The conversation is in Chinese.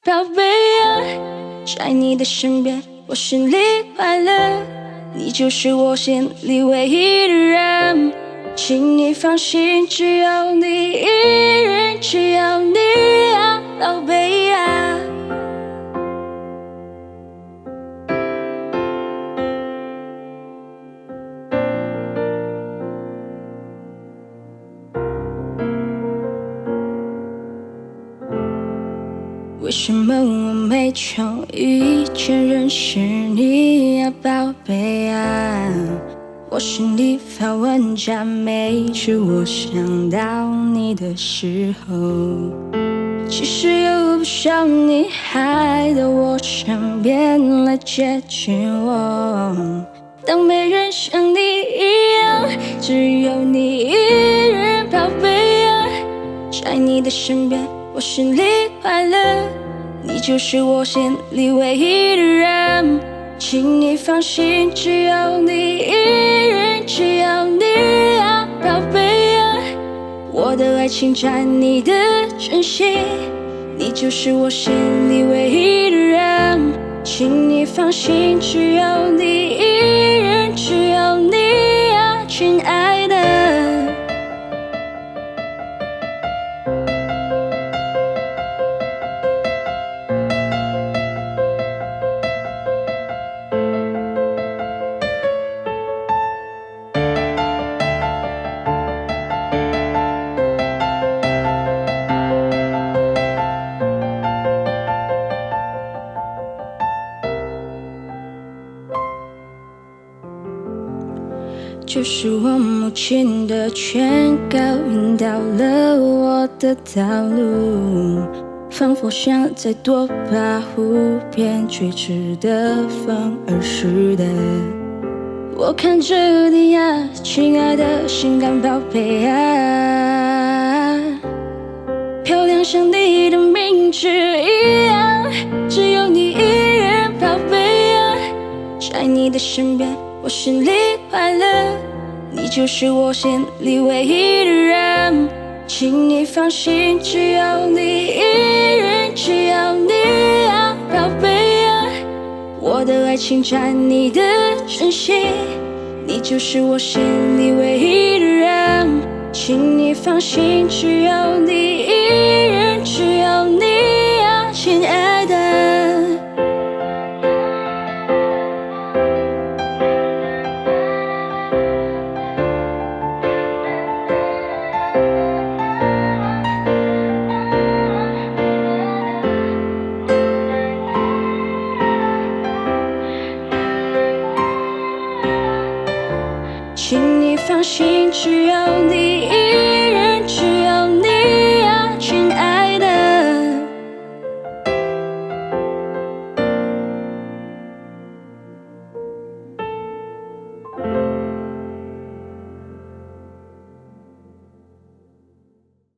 宝贝啊，在你的身边，我心里快乐，你就是我心里唯一的人。请你放心，只有你一人，只有你啊，宝贝啊。为什么我没从以前认识你啊，宝贝啊？我心里发问加，每次我想到你的时候，其实有不少你还到我身边来接近我，当没人像你一样，只有你一人，宝贝啊，在你的身边，我心里快乐，你就是我心里唯一的人。请你放心，只有你一人，只有你啊，宝贝啊。我的爱情在你的掌心，你就是我心里唯一的人。请你放心，只有你一人，只有你啊，亲爱的。就是我母亲的劝告，引导了我的道路，仿佛像在多把湖边垂直的风儿似的。我看着你啊，亲爱的性感宝贝啊，漂亮像你的名字一样，只有你一人，宝贝啊，在你的身边，我心里快乐，你就是我心里唯一的人。请你放心，只有你一人，只有你啊，宝贝啊。我的爱情在你的掌心，你就是我心里唯一的人。请你放心，只有你一人，只有你啊，亲爱的。请你放心，只有你一